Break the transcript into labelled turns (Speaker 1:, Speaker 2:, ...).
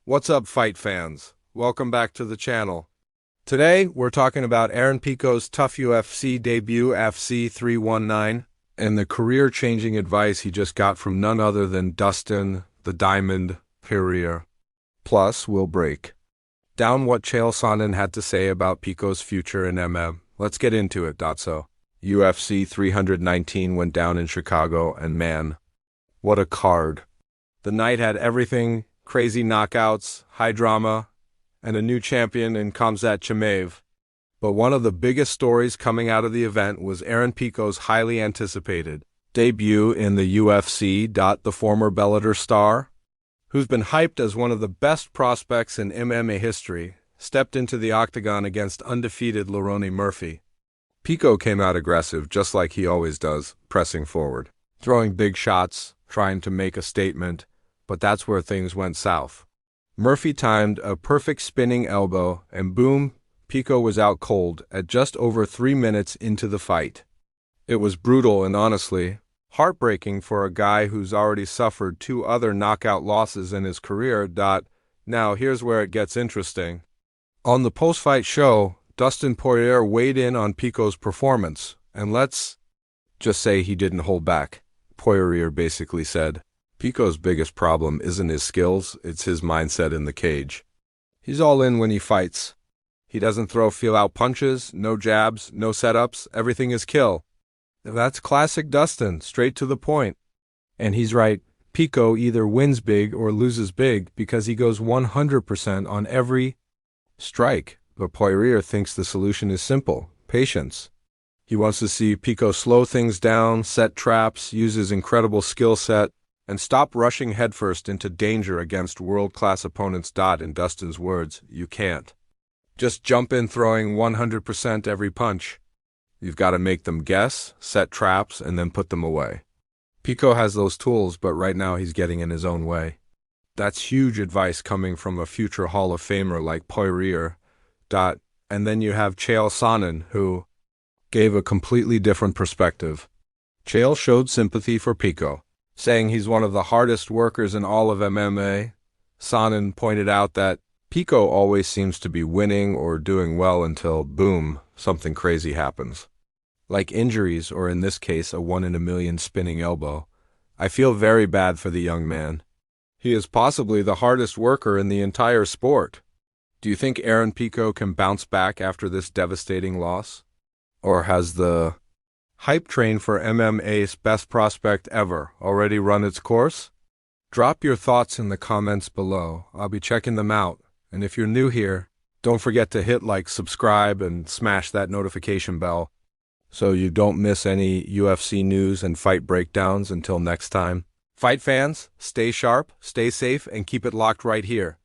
Speaker 1: What's up, fight fans? Welcome back to the channel. Today, we're talking about Aaron Pico's tough UFC debut, UFC 319, and the career-changing advice he just got from none other than Dustin the Diamond Poirier. Plus, we'll break down what Chael Sonnen had to say about Pico's future in MM. Let's get into it, Dotso. UFC 319 went down in Chicago, and man, what a card. The night had everything: crazy knockouts, high drama, and a new champion in Khamzat Chimaev. But one of the biggest stories coming out of the event was Aaron Pico's highly anticipated debut in the UFC. The former Bellator star, who's been hyped as one of the best prospects in MMA history, stepped into the octagon against undefeated Lerone Murphy. Pico came out aggressive, just like he always does, pressing forward, throwing big shots, trying to make a statement, but that's where things went south. Murphy timed a perfect spinning elbow, and boom, Pico was out cold at just over 3 minutes into the fight. It was brutal and honestly heartbreaking for a guy who's already suffered 2 other knockout losses in his career. Now here's where it gets interesting. On the post-fight show, Dustin Poirier weighed in on Pico's performance, and let's just say he didn't hold back. Poirier basically said, Pico's biggest problem isn't his skills, it's his mindset in the cage. He's all in when he fights. He doesn't throw feel-out punches, no jabs, no setups, everything is kill. That's classic Dustin, straight to the point. And he's right, Pico either wins big or loses big because he goes 100% on every strike. But Poirier thinks the solution is simple: patience. He wants to see Pico slow things down, set traps, use his incredible skill set, and stop rushing headfirst into danger against world-class opponents. In Dustin's words, you can't just jump in throwing 100% every punch. You've got to make them guess, set traps, and then put them away. Pico has those tools, but right now he's getting in his own way. That's huge advice coming from a future Hall of Famer like Poirier. And then you have Chael Sonnen, who gave a completely different perspective. Chael showed sympathy for Pico, saying he's one of the hardest workers in all of MMA. Sonnen pointed out that Pico always seems to be winning or doing well until, boom, something crazy happens. Like injuries, or in this case, a 1 in a million spinning elbow. I feel very bad for the young man. He is possibly the hardest worker in the entire sport. Do you think Aaron Pico can bounce back after this devastating loss? Or has the hype train for MMA's best prospect ever already run its course? Drop your thoughts in the comments below. I'll be checking them out. And if you're new here, don't forget to hit like, subscribe, and smash that notification bell so you don't miss any UFC news and fight breakdowns. Until next time, fight fans, stay sharp, stay safe, and keep it locked right here.